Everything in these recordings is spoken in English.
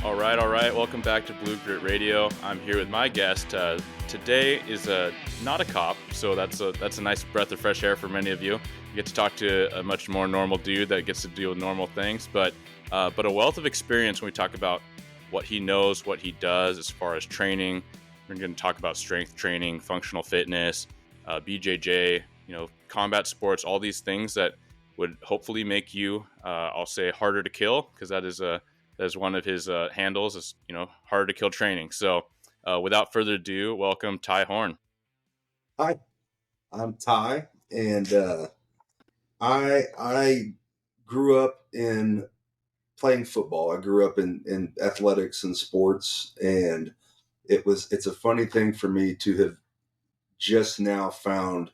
All right. Welcome back to Blue Grit Radio. I'm here with my guest. Today is not a cop, so that's a nice breath of fresh air for many of you. You get to talk to a much more normal dude that gets to deal with normal things, but a wealth of experience when we talk about what he knows, what he does as far as training. We're going to talk about strength training, functional fitness, BJJ, combat sports, all these things that would hopefully make you, I'll say, harder to kill, because that is one of his handles, is hard to kill training. So without further ado, welcome Ty Horn. Hi, I'm Ty, and I grew up in playing football. I grew up in athletics and sports, and it's a funny thing for me to have just now found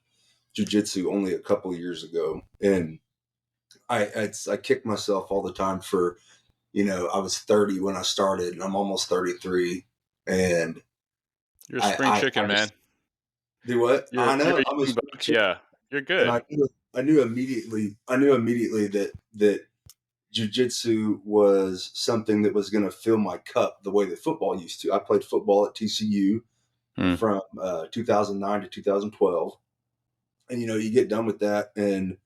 jiu-jitsu only a couple of years ago, and I kick myself all the time for, I was 30 when I started, and I'm almost 33, and You're a spring chicken, man. Do what? I know. I'm a spring chicken. Yeah, you're good. And I knew immediately that jiu-jitsu was something that was going to fill my cup the way that football used to. I played football at TCU from 2009 to 2012. And, you get done with that, and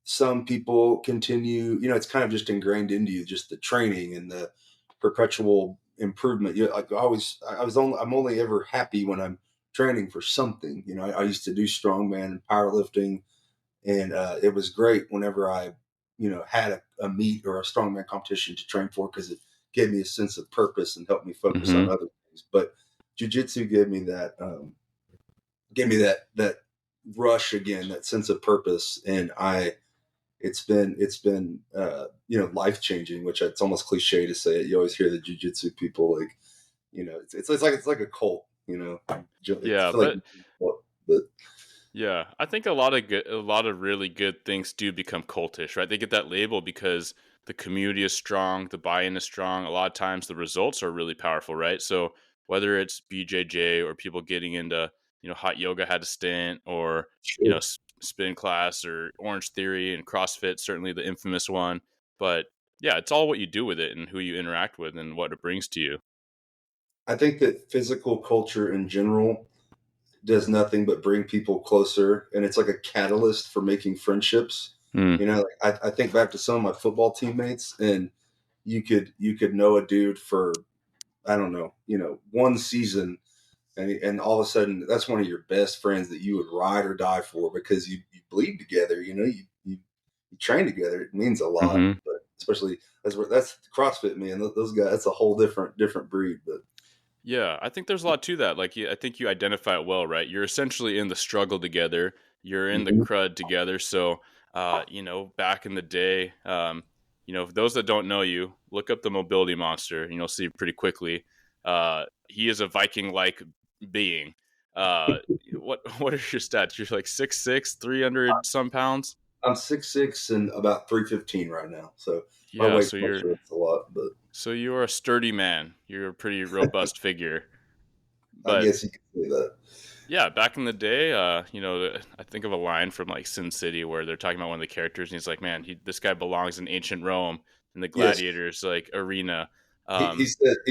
some people continue, it's kind of just ingrained into you, just the training and the perpetual improvement. I'm only ever happy when I'm training for something. I used to do strongman and powerlifting, and it was great whenever I, had a meet or a strongman competition to train for, because it gave me a sense of purpose and helped me focus on other things. But jiu-jitsu gave me that rush again, that sense of purpose, and it's been life-changing, which it's almost cliche to say it. You always hear the jiu-jitsu people, like, it's like a cult, Yeah, but yeah, I think a lot of really good things do become cultish, right? They get that label because the community is strong, the buy-in is strong. A lot of times the results are really powerful, right? So whether it's BJJ or people getting into, hot yoga had a stint, or, Sure. spin class, or Orange Theory and CrossFit, certainly the infamous one. But yeah, it's all what you do with it and who you interact with and what it brings to you. I think that physical culture in general does nothing but bring people closer, and it's like a catalyst for making friendships. I think back to some of my football teammates, and you could know a dude for, I don't know, one season, and all of a sudden that's one of your best friends that you would ride or die for, because you bleed together, you train together. It means a lot, but especially that's CrossFit, man. Those guys, that's a whole different breed. But yeah, I think there's a lot to that. Like, I think you identify it well, right? You're essentially in the struggle together. You're in the crud together. So, back in the day, those that don't know you, look up the mobility monster, and you'll see pretty quickly. He is a Viking-like being. What are your stats? You're like 6'6", 300 some pounds. I'm 6'6" and about 315 right now. So my Yeah, weight so fluctuates a lot, but so you're a sturdy man. You're a pretty robust figure. I But guess you could say that. yeah, back in the day, I think of a line from like Sin City where they're talking about one of the characters, and he's like, "Man, this guy belongs in ancient Rome in the Yes, gladiators like arena." he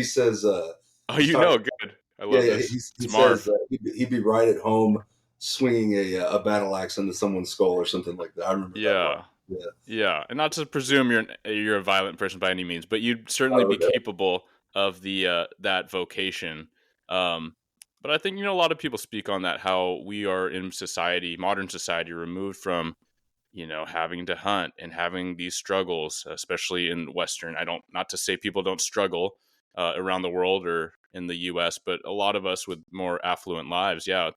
says. Oh, He's talking. good. I Yeah, love yeah. this. He It's says Marv. he'd be right at home swinging a battle axe into someone's skull or something like that. I remember that line. Yeah, Yeah. yeah, and not to presume you're a violent person by any means, but you'd certainly Oh, be no. capable of the that vocation. But I think a lot of people speak on that, how we are in society, modern society, removed from having to hunt and having these struggles, especially in Western. Not to say people don't struggle around the world or in the U.S., but a lot of us with more affluent lives, yeah,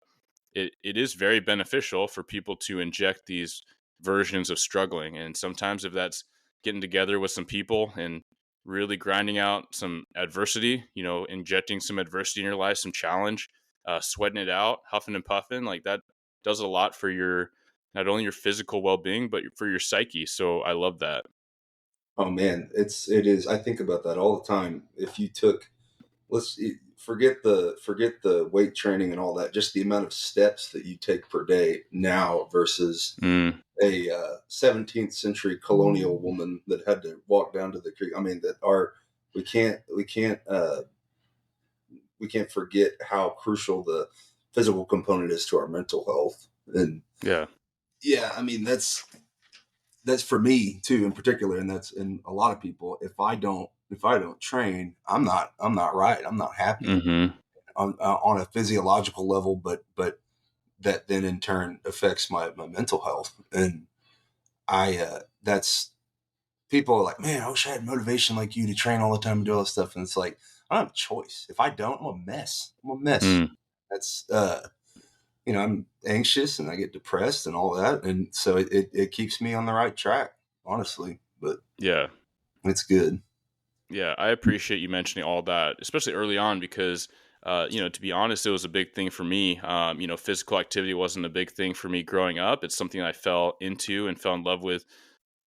it is very beneficial for people to inject these versions of struggling. And sometimes if that's getting together with some people and really grinding out some adversity, injecting some adversity in your life, some challenge, sweating it out, huffing and puffing, like that does a lot for your, not only your physical well-being, but for your psyche. So I love that. Oh man, it is. I think about that all the time. If you took, forget the weight training and all that, just the amount of steps that you take per day now versus a 17th century colonial woman that had to walk down to the creek. I mean, that our we can't forget how crucial the physical component is to our mental health. And Yeah. yeah, I mean that's for me too in particular, and that's in a lot of people. If I don't train, I'm not right. I'm not happy Mhm. on a physiological level, but that then in turn affects my mental health. And that's people are like, man, I wish I had motivation like you to train all the time and do all this stuff. And it's like, I don't have a choice. If I don't, I'm a mess. I'm a mess. Mm. That's I'm anxious and I get depressed and all that. And so it keeps me on the right track, honestly. But Yeah. it's good. Yeah, I appreciate you mentioning all that, especially early on, because to be honest, it was a big thing for me. Physical activity wasn't a big thing for me growing up. It's something I fell into and fell in love with,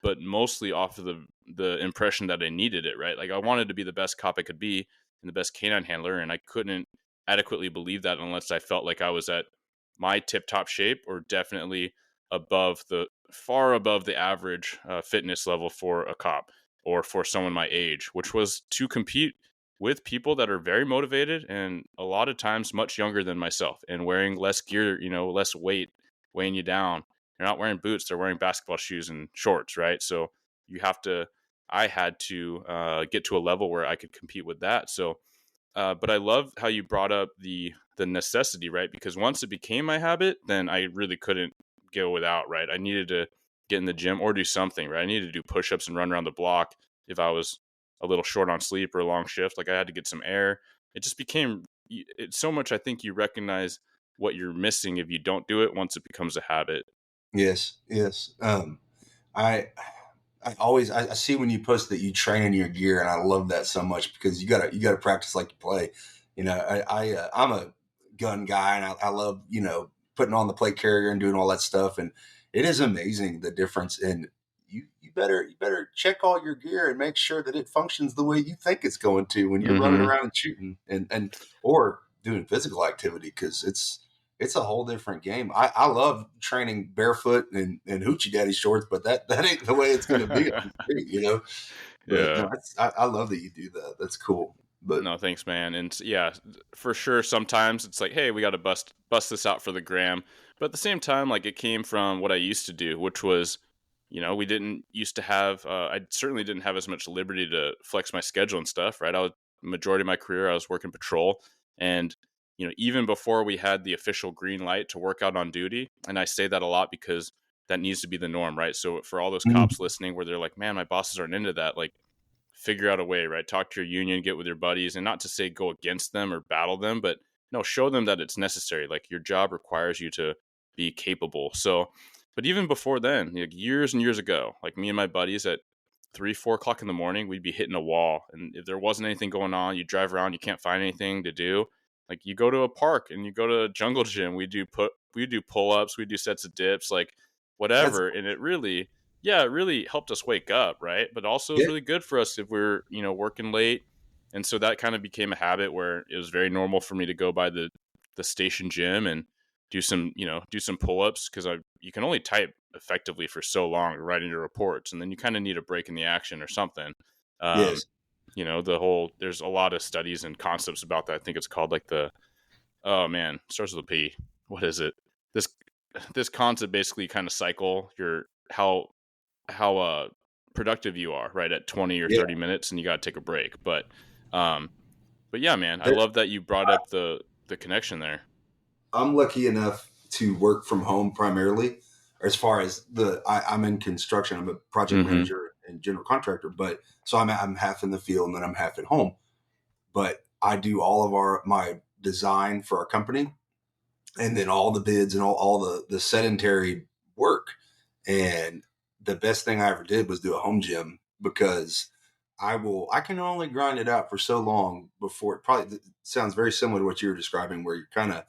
but mostly off of the impression that I needed it, right? Like I wanted to be the best cop I could be and the best canine handler, and I couldn't adequately believe that unless I felt like I was at my tip top shape or definitely far above the average fitness level for a cop or for someone my age, which was to compete with people that are very motivated and a lot of times much younger than myself and wearing less gear, less weight weighing you down. They're not wearing boots, they're wearing basketball shoes and shorts, right? So you have to, I had to get to a level where I could compete with that. So, but I love how you brought up the necessity, right? Because once it became my habit, then I really couldn't go without, right? I needed to get in the gym or do something, right? I needed to do push-ups and run around the block if I was a little short on sleep or a long shift. Like I had to get some air. It just became it's so much. I think you recognize what you're missing if you don't do it once it becomes a habit. Yes, yes. I I see when you post that you train in your gear, and I love that so much because you gotta practice like you play. I'm a gun guy, and I love putting on the plate carrier and doing all that stuff, and it is amazing the difference. And you better check all your gear and make sure that it functions the way you think it's going to when you're running Mm-hmm. around and shooting and or doing physical activity, because it's a whole different game. I love training barefoot and hoochie daddy shorts, but that ain't the way it's going to be on the street. But Yeah. no, I love that you do that. That's cool. But No, thanks, man. And yeah, for sure. Sometimes it's like, hey, we got to bust this out for the gram. But at the same time, like it came from what I used to do, which was, we didn't used to have. I certainly didn't have as much liberty to flex my schedule and stuff. Right. Majority of my career, I was working patrol, and even before we had the official green light to work out on duty, and I say that a lot because that needs to be the norm, right? So for all those mm, cops listening, where they're like, man, my bosses aren't into that, like figure out a way, right? Talk to your union, get with your buddies, and not to say go against them or battle them, but no, show them that it's necessary. Like your job requires you to be capable. So, but even before then, like years and years ago, like me and my buddies at 3, 4 o'clock in the morning, we'd be hitting a wall. And if there wasn't anything going on, you drive around, you can't find anything to do. Like you go to a park and you go to a jungle gym. We do pull ups, we do sets of dips, like that's whatever. And it really helped us wake up, right? But also it's yeah, really good for us if we're, working late. And so that kind of became a habit where it was very normal for me to go by the station gym and do some pull-ups because you can only type effectively for so long writing your reports, and then you kind of need a break in the action or something. Um, yes, there's a lot of studies and concepts about that. I think it's called like oh man, starts with a P. What is it? This this concept basically kind of cycle your how productive you are, right, at 20 or yeah. 30 minutes, and you got to take a break. Um but yeah, man, I There, love that you brought up the connection there. I'm lucky enough to work from home primarily, as far as I'm in construction. I'm a project Mhm. manager and general contractor, but so I'm half in the field and then I'm half at home. But I do all of my design for our company, and then all the bids and all the sedentary work. And the best thing I ever did was do a home gym, because I can only grind it out for so long before it sounds very similar to what you were describing, where you're kind of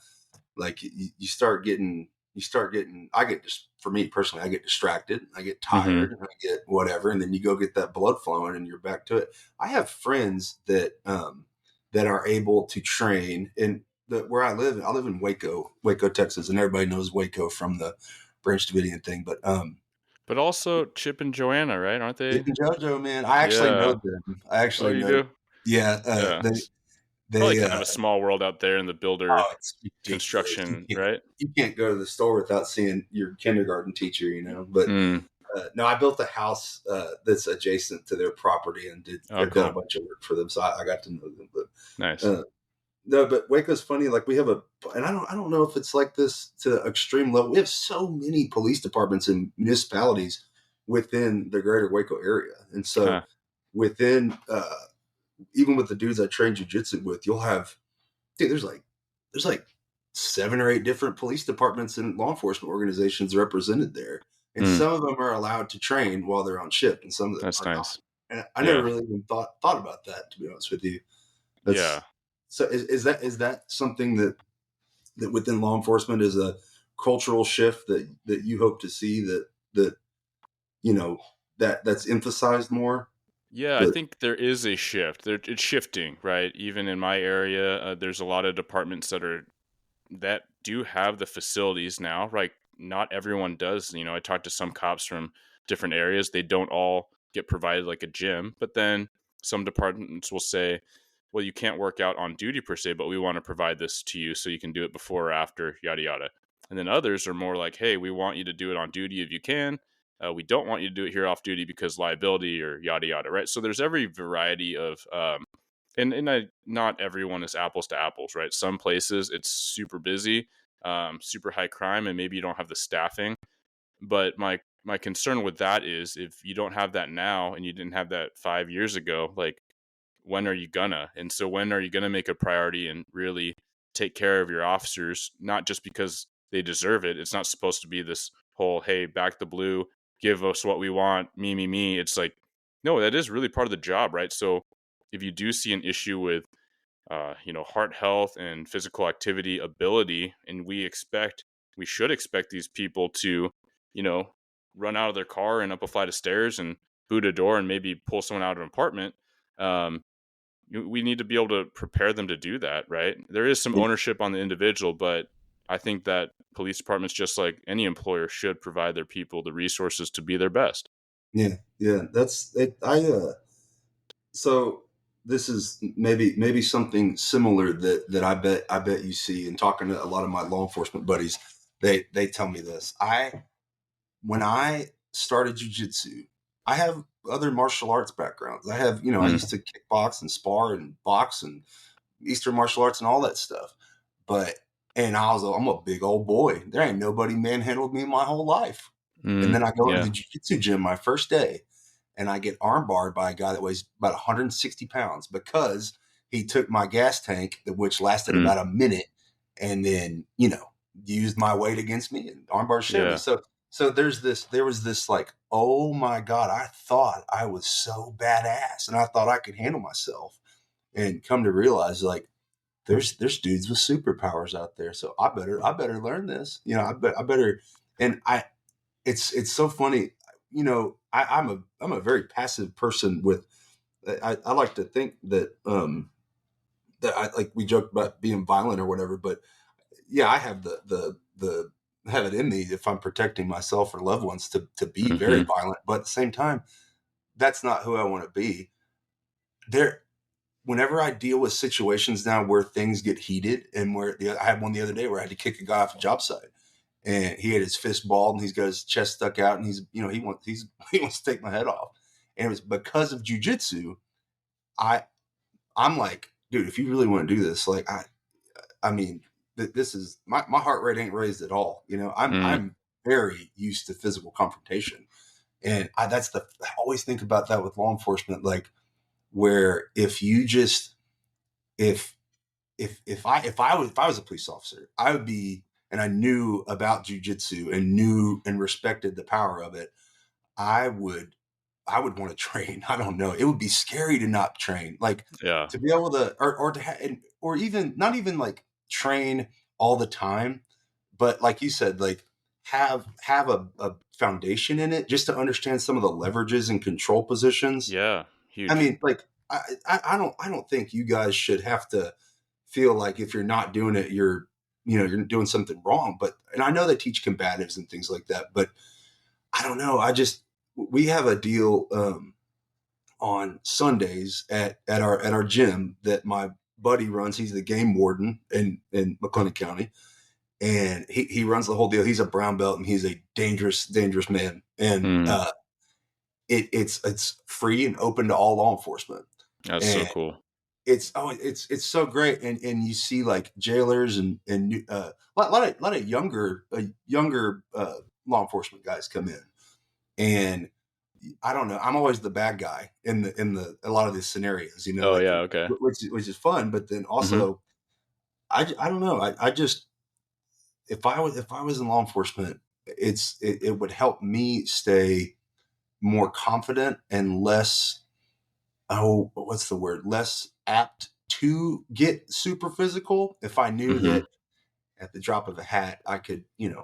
like you start getting I get just for me personally, I get distracted, I get Mhm. tired, I get whatever, and then you go get that blood flowing and you're back to it. I have friends that are able to train in where I live in Waco, Texas, and everybody knows Waco from the Branch Davidian thing. But But also Chip and Joanna, right? Aren't Dick they? and JoJo, man, I actually know Yeah. them. I Oh, actually you know do? Yeah, Yeah. Probably they kind of a small world out there in the builder oh, it's ridiculous. construction, right? You can't go to the store without seeing your kindergarten teacher, you know. But Mm. no, I built a house that's adjacent to their property and Oh, have done a cool. bunch of work for them, so I got to know them. But Nice. no, but Waco's funny. Like we have and I don't know if it's like this to extreme level. We have so many police departments and municipalities within the greater Waco area, and so Huh. within even with the dudes I train jujitsu with, you'll have dude. There's like 7 or 8 different police departments and law enforcement organizations represented there, and Mm. some of them are allowed to train while they're on shift, and some of them That's are not. nice. And I never Yeah. really even thought about that, to be honest with you. Yeah. That's so. Is that something that within law enforcement is a cultural shift that you hope to see that you know that's emphasized more? Yeah, I That think there is a shift. It's shifting, right? Even in my area, there's a lot of departments that do have the facilities now. Right? Not everyone does. I talked to some cops from different areas. They don't all get provided like a gym, but then some departments will say, "Well, you can't work out on duty per se, but we want to provide this to you so you can do it before or after, yada yada." And then others are more like, "Hey, we want you to do it on duty if you can. We don't want you to do it here off duty because liability or yada yada." Right? So there's every variety of not everyone is apples to apples, right? Some places it's super busy, super high crime, and maybe you don't have the staffing. But my concern with that is if you don't have that now and you didn't have that 5 years ago, like when are you gonna? And so when are you gonna make a priority and really take care of your officers, not just because they deserve it? It's not supposed to be this whole, hey, back the blue, give us what we want, me, me, me. It's like, no, that is really part of the job, right? So if you do see an issue with heart health and physical activity ability, and we should expect these people to, you know, run out of their car and up a flight of stairs and boot a door and maybe pull someone out of an apartment. Um, we need to be able to prepare them to do that, right? There is some ownership on the individual, but I think that police departments, just like any employer, should provide their people the resources to be their best. yeah, that's it. So this is maybe something similar that I bet you see in talking to a lot of my law enforcement buddies. They tell me this. When I started jujitsu, I have other martial arts backgrounds. I Mm, used to kickbox and spar and box and Eastern martial arts and all that stuff. But and I'm a big old boy. There ain't nobody manhandled me my whole life. And then I go into yeah. the jiu-jitsu gym my first day and I get arm barred by a guy that weighs about 160 pounds because he took my gas tank, which lasted Mm, about a minute, and then, used my weight against me and arm bar shared me. yeah. So there was this like, oh my God, I thought I was so badass and I thought I could handle myself. And come to realize like there's dudes with superpowers out there. So I better learn this. I better and I it's so funny. I'm a very passive person with I like to think that I like we joke about being violent or whatever, but yeah, I have the have it in me if I'm protecting myself or loved ones to be very Hmm. violent. But at the same time, that's not who I want to be. There Whenever I deal with situations now where things get heated and I had one the other day where I had to kick a guy off a job site and he had his fist balled and he's got his chest stuck out and he wants to take my head off. And it was because of jujitsu. I I'm like, dude, if you really want to do this, like I mean, this is my heart rate ain't raised at all. Mm, I'm very used to physical confrontation, and I always think about that with law enforcement, like where if you just if I was a police officer, I would be, and I knew about jujitsu and knew and respected the power of it. I would I would want to train. I don't know. It would be scary to not train, like yeah. to be able to, or to or even not even like train all the time, but like you said, like have a foundation in it just to understand some of the leverages and control positions. Yeah. I Huge. mean, like I don't think you guys should have to feel like if you're not doing it, you're doing something wrong. But and I know they teach combatives and things like that, but I don't know. We have a deal. on Sundays at our gym that my buddy runs. He's the game warden in McLennan County, and he runs the whole deal. He's a brown belt, and he's a dangerous man. And Mm. it's free and open to all law enforcement, That's so and cool. it's so great. And you see like jailers and a lot of younger law enforcement guys come in, and I don't know. I'm always the bad guy in the a lot of these scenarios, Oh, like yeah, okay. which is fun. But then Mhm. also, I don't know. I just if I was in law enforcement, it would help me stay more confident and less what's the word, less apt to get super physical if I knew Mhm. that at the drop of a hat I could get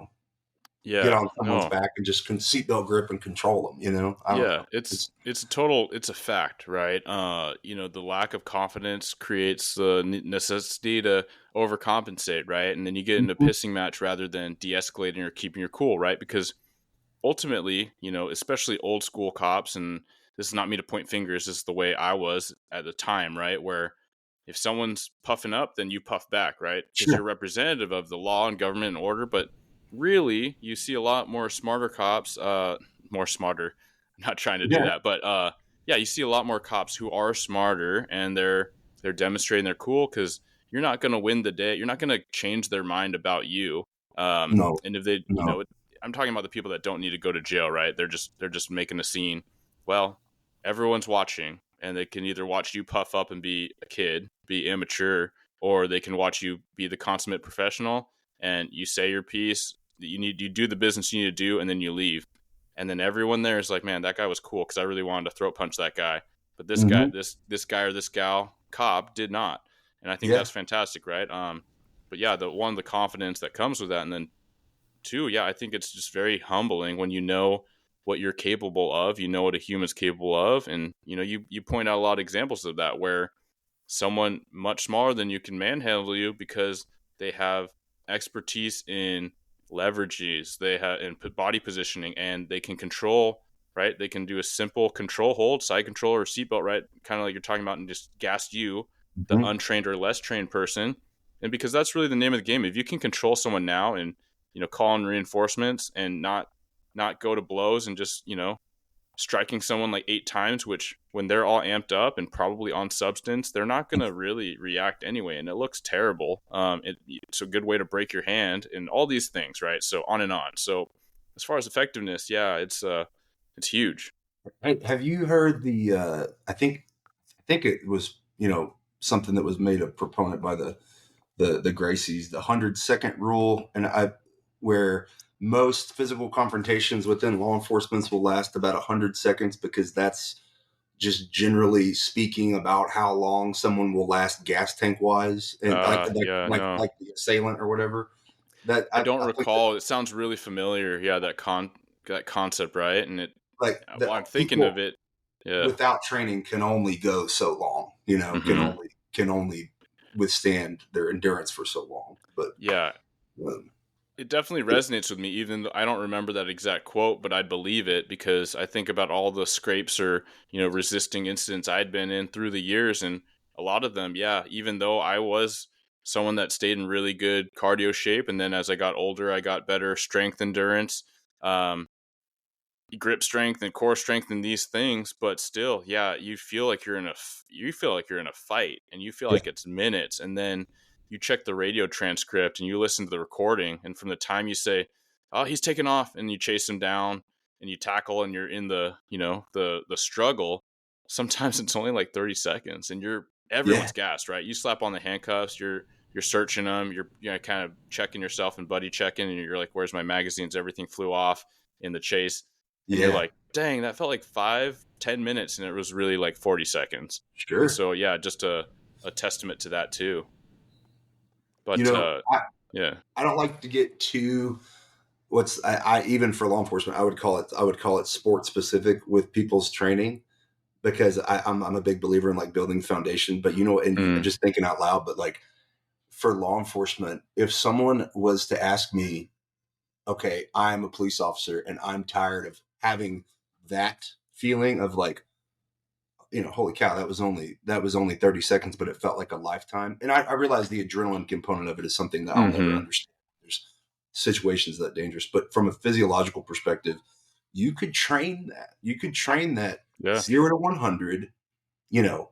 Yeah, on someone's no. back and just seatbelt grip and control them. I don't Yeah, know. It's it's a fact, right? The lack of confidence creates the necessity to overcompensate, right? And then you get into a Mhm. pissing match rather than de-escalating or keeping your cool, right? Because ultimately, especially old school cops, and this is not me to point fingers, this is the way I was at the time, right? Where if someone's puffing up, then you puff back, right? Because you're Sure. representative of the law and government and order. But really, you see a lot more smarter cops, more smarter. I'm not trying to do Yeah. that, but yeah, you see a lot more cops who are smarter and they're demonstrating they're cool because you're not going to win the day. You're not going to change their mind about you. No. And if they, No. I'm talking about the people that don't need to go to jail, right? They're just making a scene. Well, everyone's watching, and they can either watch you puff up and be a kid, be immature, or they can watch you be the consummate professional and you say your piece. You do the business you need to do, and then you leave. And then everyone there is like, man, that guy was cool because I really wanted to throat punch that guy, but this guy, Hmm. this guy or this gal cop did not, and I think Yeah. that's fantastic, right? But yeah, the confidence that comes with that, and then two, yeah, I think it's just very humbling when you know what you're capable of, you know what a human's capable of, and you point out a lot of examples of that where someone much smaller than you can manhandle you because they have expertise in leverages, they have in body positioning, and they can control, right? They can do a simple control hold, side control, or seatbelt, right? Kind of like you're talking about, and just gas you, the Hmm. untrained or less trained person. And because that's really the name of the game. If you can control someone now and call in reinforcements and not go to blows and just striking someone like 8 times, which when they're all amped up and probably on substance, they're not going to really react anyway. And it looks terrible. It's a good way to break your hand and all these things, right? So on and on. So as far as effectiveness, yeah, it's huge. Hey, have you heard the? I think it was something that was made a proponent by the Gracies, the 100-second rule, and where most physical confrontations within law enforcement will last about 100 seconds because that's just generally speaking about how long someone will last gas tank wise, and Yeah, no, like the assailant or whatever. That I I don't think that recall. It sounds really familiar. Yeah, that concept, right? And like the while I'm thinking of people it, yeah. without training can only go so long, Hmm. can only withstand their endurance for so long. But Yeah, um, it definitely it, resonates with me, even though I don't remember that exact quote, but I'd believe it because I think about all the scrapes or, resisting incidents I'd been in through the years. And a lot of them, yeah, even though I was someone that stayed in really good cardio shape. And then as I got older, I got better strength endurance. Um, grip strength and core strength and these things, but still, yeah, you feel like you're in a fight, and you feel yeah, like it's minutes, and then you check the radio transcript and you listen to the recording, and from the time you say, oh, he's taking off, and you chase him down and you tackle and you're in the struggle, sometimes it's only like 30 seconds and yeah, everyone's gassed, right? You slap on the handcuffs, you're searching them, you're kind of checking yourself and buddy checking, and you're like, where's my magazines? Everything flew off in the chase, and you're yeah, like, dang, that felt like 5-10 minutes, and it was really like 40 seconds. And sure. so yeah, just a testament to that too. You But know, yeah. I don't like to get too I even for law enforcement, I would call it sport specific with people's training because I'm a big believer in like building foundation. But and I'm Mm, just thinking out loud. But like for law enforcement, if someone was to ask me, okay, I'm a police officer and I'm tired of having that feeling of like holy cow, that was only 30 seconds, but it felt like a lifetime. And I realized the adrenaline component of it is something that I'll never Mm-hmm. understand. There's situations that dangerous, but from a physiological perspective, you could train that. You could train that Yeah. 0 to 100, you know,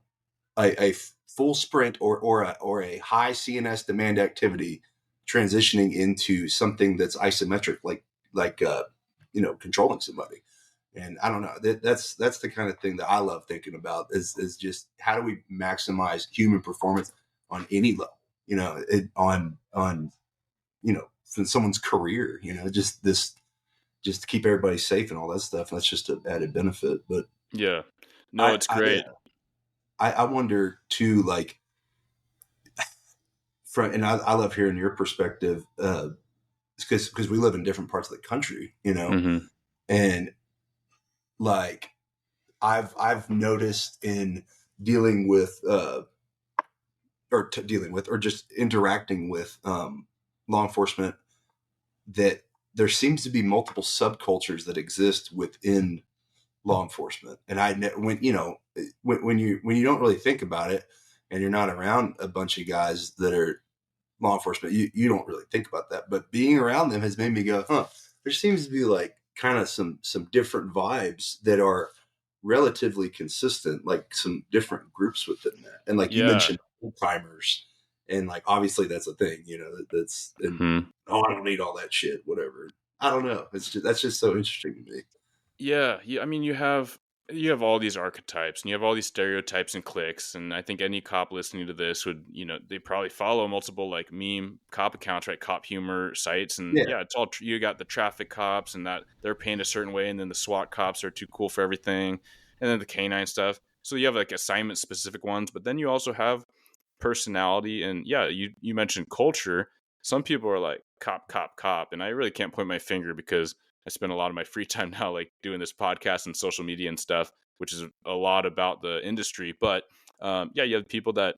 a full sprint or a high CNS demand activity transitioning into something that's isometric, like controlling somebody. And I don't know, that's the kind of thing that I love thinking about is just how do we maximize human performance on any level, on from someone's career, just to keep everybody safe and all that stuff. That's just an added benefit. But Yeah. No, I it's I great. I wonder too, like, and I love hearing your perspective, because we live in different parts of the country, Mm-hmm. and like I've noticed in dealing with dealing with or just interacting with law enforcement that there seems to be multiple subcultures that exist within law enforcement. And when you don't really think about it, and you're not around a bunch of guys that are law enforcement, you don't really think about that. But being around them has made me go, huh, there seems to be like kind of some different vibes that are relatively consistent, like some different groups within that. And like you Yeah. mentioned, old timers, and like obviously that's a thing, that's and Hmm. oh, I don't need all that shit, whatever. I don't know. That's just so interesting to me. Yeah, yeah. I mean, you have all these archetypes and you have all these stereotypes and cliques, and I think any cop listening to this would, they probably follow multiple like meme cop accounts, right? Cop humor sites, and Yeah. yeah, it's all you got the traffic cops and that they're painted a certain way, and then the SWAT cops are too cool for everything, and then the canine stuff. So you have like assignment specific ones, but then you also have personality, and yeah, you mentioned culture. Some people are like cop cop cop, and I really can't point my finger because I spend a lot of my free time now like doing this podcast and social media and stuff, which is a lot about the industry. But yeah, you have people that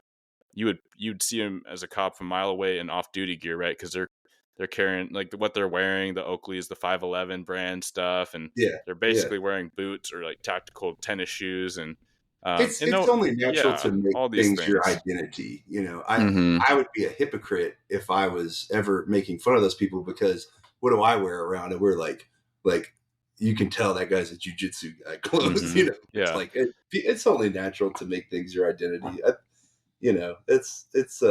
you'd see them as a cop from a mile away in off duty gear, right? Because they're carrying like what they're wearing, the Oakley's, the 511 brand stuff, and Yeah. they're Yeah. basically wearing boots or like tactical tennis shoes, and It's and it's no, only natural yeah, to make all these things your things. identity. Hmm. I would be a hypocrite if I was ever making fun of those people, because what do I wear around? And we're like you can tell that guy's a jujitsu guy clothes. Hmm. It's Yeah. like it's only natural to make things your identity. It's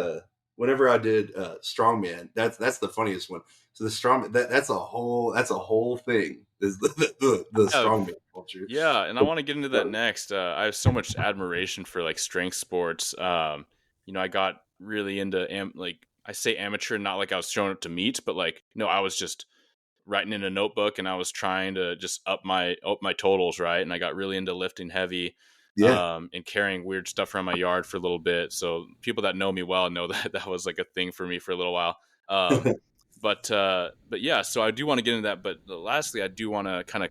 whenever I did strongman, that's the funniest one. So the strong that's a whole thing is the Yeah, strongman culture. yeah, and I But, want to get into that uh, next. I have so much admiration for like strength sports. I got really into like I say amateur, not like I was showing up to meets, but like I was just writing in a notebook and I was trying to just up my totals, right? And I got really into lifting heavy, yeah. and carrying weird stuff around my yard for a little bit. So people that know me well know that that was like a thing for me for a little while. Um, but yeah, so I do want to get into that. But lastly, I do want to kind of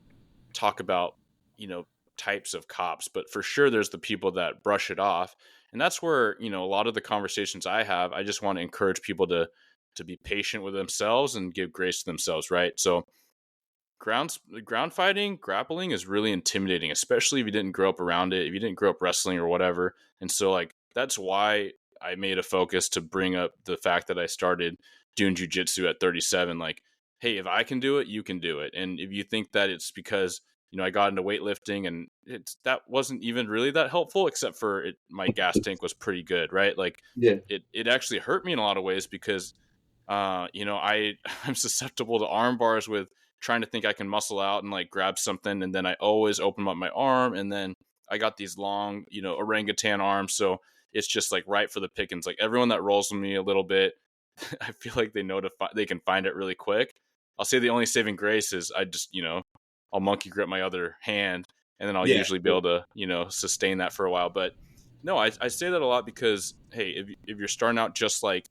talk about you know types of cops, but for sure there's the people that brush it off, and that's where a lot of the conversations I have, I just want to encourage people to be patient with themselves and give grace to themselves, right? So ground fighting, grappling is really intimidating, especially if you didn't grow up around it, if you didn't grow up wrestling or whatever. And so like that's why I made a focus to bring up the fact that I started doing jujitsu at 37. Like, hey, if I can do it, you can do it. And if you think that it's because I got into weightlifting and that wasn't even really that helpful, except for my gas tank was pretty good, right? Like Yeah. it actually hurt me in a lot of ways because I'm susceptible to arm bars with trying to think I can muscle out and like grab something, and then I always open up my arm, and then I got these long, orangutan arms, so it's just like right for the pickings. Like everyone that rolls with me a little bit, I feel like they can find it really quick. I'll say the only saving grace is I just I'll monkey grip my other hand, and then I'll Yeah. usually be Yeah. able to sustain that for a while. But no, I say that a lot because hey, if you're starting out just like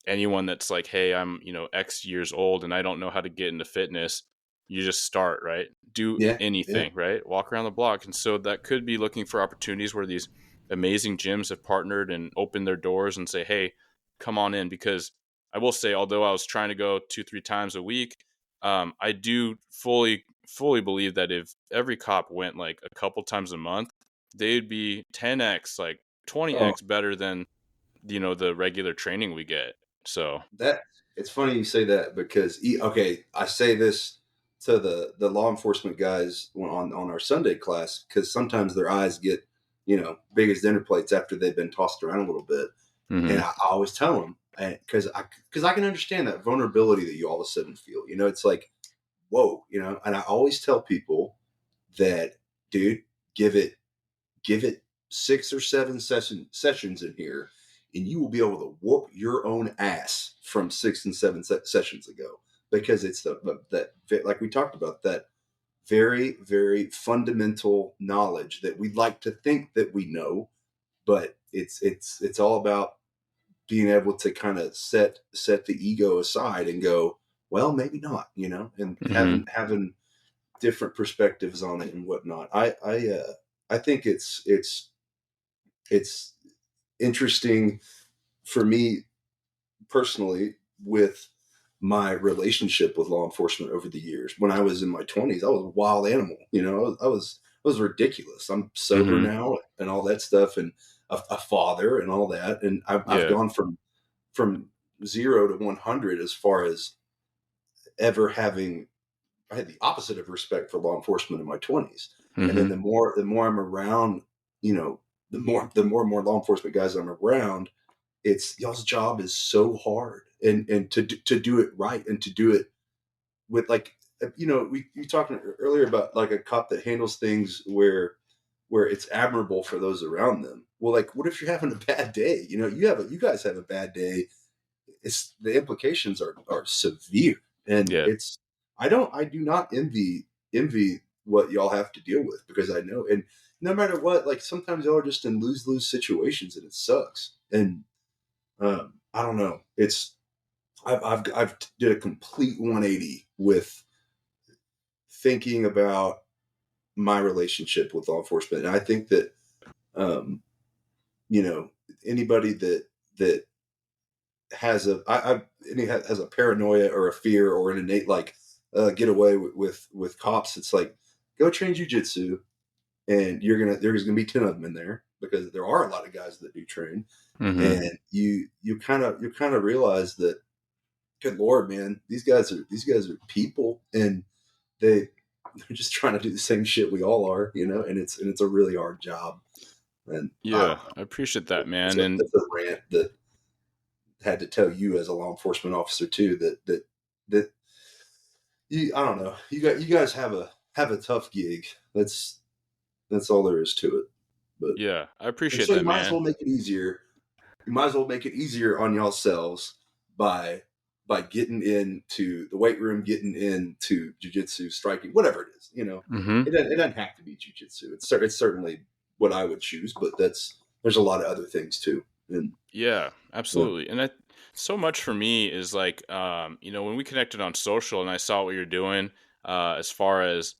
anyone that's like, hey, I'm, X years old and I don't know how to get into fitness, you just start, right? Do Yeah. Yeah. anything, right? Walk around the block. And so that could be looking for opportunities where these amazing gyms have partnered and opened their doors and say, hey, come on in. Because I will say, although I was trying to go 2-3 times a week, I do fully believe that if every cop went like a couple times a month, they'd be 10x, like Oh, 20x better than, the regular training we get. So, that it's funny you say that because okay, I say this to the law enforcement guys on our Sunday class because sometimes their eyes get big as dinner plates after they've been tossed around a little bit, and hmm I always tell them because I can understand that vulnerability that you all of a sudden feel. It's like whoa, and I always tell people that dude, give it give it 6 or 7 sessions in here, and you will be able to whoop your own ass from 6 and 7 sessions ago because it's that like we talked about that very very fundamental knowledge that we like to think that we know, but it's all about being able to kind of set the ego aside and go, well, maybe not, and hmm having different perspectives on it and whatnot. I think it's interesting for me personally with my relationship with law enforcement over the years. When I was in my 20s, I was a wild animal. I was ridiculous. I'm sober hmm now and all that stuff, and a father and all that. And I've yeah, gone from 0 to 100 as far as ever having. I had the opposite of respect for law enforcement in my 20s, and then hmm the more I'm around, you know, the more and more law enforcement guys I'm around, it's y'all's job is so hard, and to do it right and to do it with like we you talking earlier about like a cop that handles things where it's admirable for those around them. Well, like what if you're having a bad day? You guys have a bad day. It's the implications are severe, and yeah, I do not envy what y'all have to deal with because I know, and no matter what, like sometimes y'all are just in lose situations and it sucks. And I don't know. I've did a complete 180 with thinking about my relationship with law enforcement, and I think that um, you know anybody that has has a paranoia or a fear or an innate like get away with cops. It's like go train jujitsu, and there's gonna be 10 of them in there because there are a lot of guys that do train, hmm and you kind of realize that good lord, man, these guys are people, and they're just trying to do the same shit we all are, and it's a really hard job. And I yeah. don't know. I appreciate that, It's man. a, And it's a rant that had to tell you as a law enforcement officer too that you I don't know. You guys have a tough gig. That's all there is to it. But yeah, I and appreciate so you that, might as man. well make it easier. You might as well make it easier on yourselves by getting into the weight room, getting into jujitsu, striking, whatever it is. hmm It doesn't have to be jujitsu. It's certainly what I would choose, but there's a lot of other things too. And Yeah, yeah, absolutely. And so much for me is like, when we connected on social and I saw what you're doing, as far as,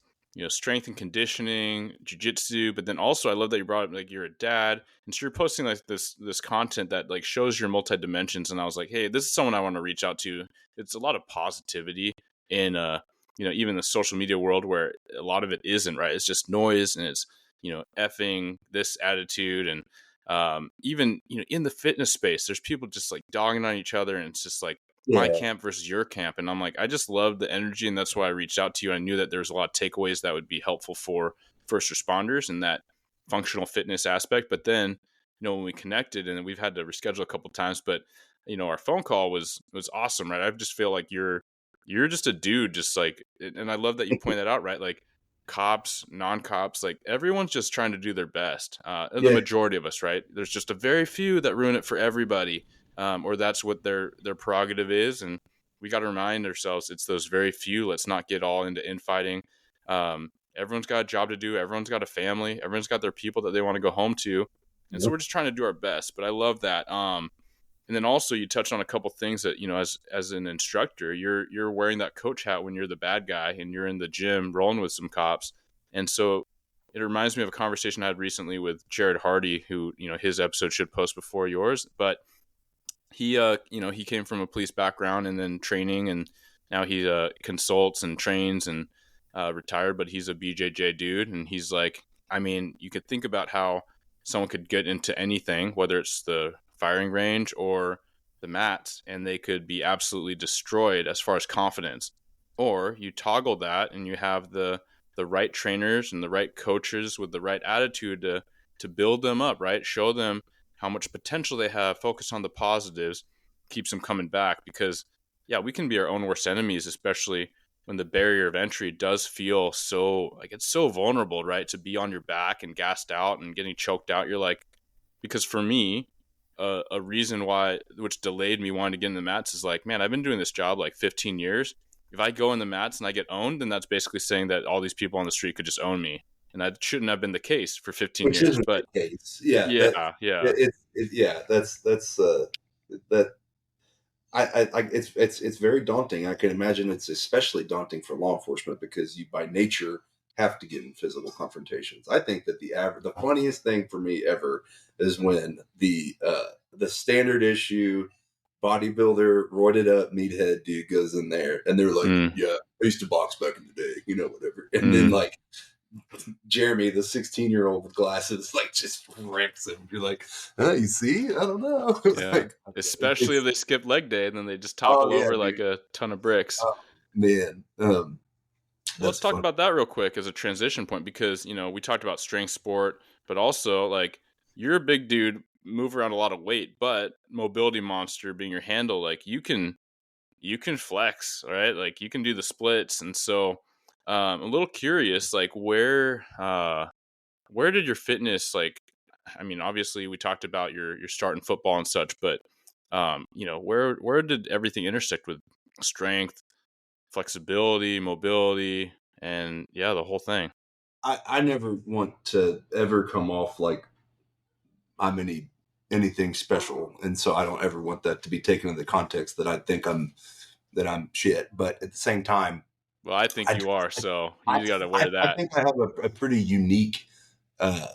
strength and conditioning, jujitsu, but then also I love that you brought up like you're a dad. And so you're posting like this content that like shows your multi dimensions. And I was like, hey, this is someone I want to reach out to. It's a lot of positivity in, even the social media world where a lot of it isn't, right. It's just noise and it's, effing this attitude. And even in the fitness space there's people just like dogging on each other and it's just like my yeah, camp versus your camp, and I'm like, I just love the energy, and that's why I reached out to you. I knew that there's a lot of takeaways that would be helpful for first responders and that functional fitness aspect. But then when we connected, and we've had to reschedule a couple times, but our phone call was awesome, right? I just feel like you're just a dude, just like, and I love that you point that out, right? Like cops, non-cops, like everyone's just trying to do their best. The yeah, majority of us, right? There's just a very few that ruin it for everybody, or that's what their prerogative is. And we got to remind ourselves it's those very few. Let's not get all into infighting. Everyone's got a job to do. Everyone's got a family. Everyone's got their people that they want to go home to, and so yeah, we're just trying to do our best. But I love that. And then also you touched on a couple things that as an instructor you're wearing that coach hat when you're the bad guy and you're in the gym rolling with some cops. And so it reminds me of a conversation I had recently with Jared Hardy, who his episode should post before yours, but he came from a police background and then training, and now he consults and trains and retired, but he's a BJJ dude, and he's like, I mean, you could think about how someone could get into anything, whether it's the firing range or the mats, and they could be absolutely destroyed as far as confidence. Or you toggle that and you have the right trainers and the right coaches with the right attitude to build them up, right? Show them how much potential they have, focus on the positives, keeps them coming back. Because yeah, we can be our own worst enemies, especially when the barrier of entry does feel so like it's so vulnerable, right? To be on your back and gassed out and getting choked out. You're like, because for me, a reason why, which delayed me wanting to get in the mats, is like, man, I've been doing this job like 15 years. If I go in the mats and I get owned, then that's basically saying that all these people on the street could just own me. And that shouldn't have been the case for 15 Which years. isn't But the case. Yeah, yeah, yeah. yeah. That's that. It's very daunting. I can imagine it's especially daunting for law enforcement because you by nature have to get in physical confrontations. I think that the funniest thing for me ever is when the standard issue bodybuilder, roided up meathead dude goes in there and they're like, Mm, yeah, I used to box back in the day, whatever. And then mm, like Jeremy, the 16-year-old with glasses, like just rips him. You're like, you see, I don't know. It's yeah. like, Especially if they skip leg day and then they just oh topple yeah, over dude. like a ton of bricks. Oh man, Well, let's that's talk fun. about that real quick as a transition point because, we talked about strength sport, but also like you're a big dude, move around a lot of weight, but mobility monster being your handle, like you can flex, right? Like you can do the splits. And so a little curious, like where did your fitness like I mean, obviously we talked about your start in football and such, but where did everything intersect with strength, flexibility, mobility, and yeah, the whole thing. I never want to ever come off like I'm anything special, and so I don't ever want that to be taken in the context that I think I'm shit. But at the same time, Well, I think I you are, so I, you got to I, wear I that. think I have a pretty unique uh,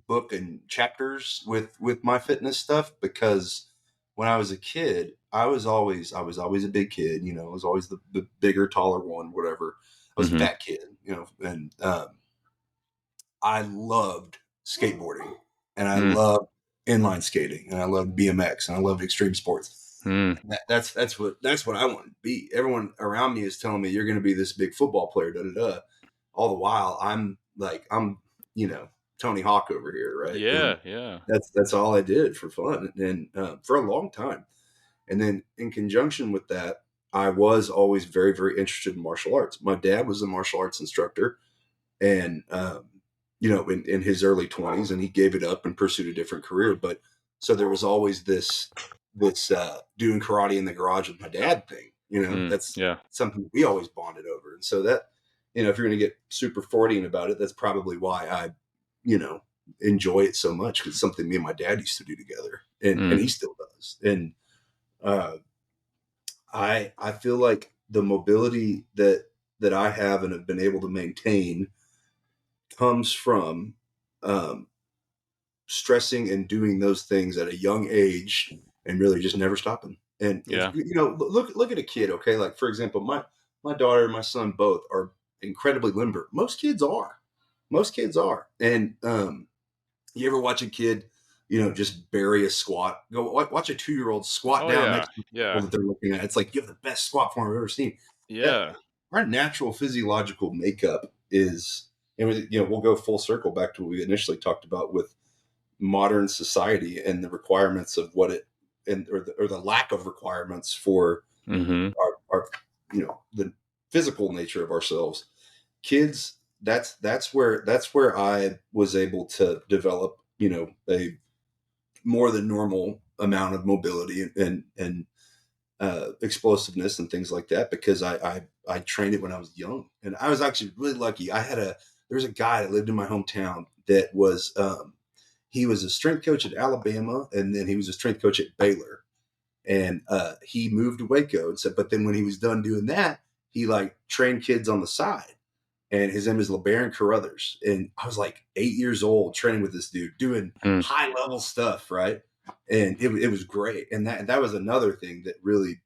book and chapters with my fitness stuff because when I was a kid, I was always a big kid. I was always the bigger, taller one, whatever. I was a Mm-hmm. fat kid, and I loved skateboarding and I Mm, loved inline skating and I loved BMX and I loved extreme sports. mm, That's what I wanted to be. Everyone around me is telling me you're going to be this big football player, da da da. All the while, I'm Tony Hawk over here, right? And yeah, yeah. that's all I did for fun and for a long time. And then in conjunction with that, I was always very very interested in martial arts. My dad was a martial arts instructor, and in his early 20s, and he gave it up and pursued a different career. But so there was always this doing karate in the garage with my dad thing. That's Yeah. something we always bonded over. And so that, if you're going to get super Freudian about it, that's probably why I you know enjoy it so much, because it's something me and my dad used to do together, and Mm, he still does. And uh, I feel like the mobility that I have and have been able to maintain comes from um, stressing and doing those things at a young age and really just never stopping. And if yeah. look at a kid, okay? Like for example, my daughter and my son both are incredibly limber. Most kids are. And you ever watch a kid, just bury a squat? Go watch a 2-year-old squat Oh down yeah, next to people yeah, that they're looking at. It's like you have the best squat form I've ever seen. That yeah. our natural physiological makeup is, and we'll go full circle back to what we initially talked about with modern society and the requirements of what it and or the lack of requirements for Mm-hmm. our the physical nature of ourselves. Kids, that's where I was able to develop a more than normal amount of mobility and explosiveness and things like that, because I trained it when I was young. And I was actually really lucky. There was a guy that lived in my hometown that was he was a strength coach at Alabama, and then he was a strength coach at Baylor. And he moved to Waco, and said, but then when he was done doing that, he like trained kids on the side. And his name is LeBaron Carruthers. And I was like 8 years old training with this dude, doing Mm, high level stuff, right? And it was great. And that was another thing that really,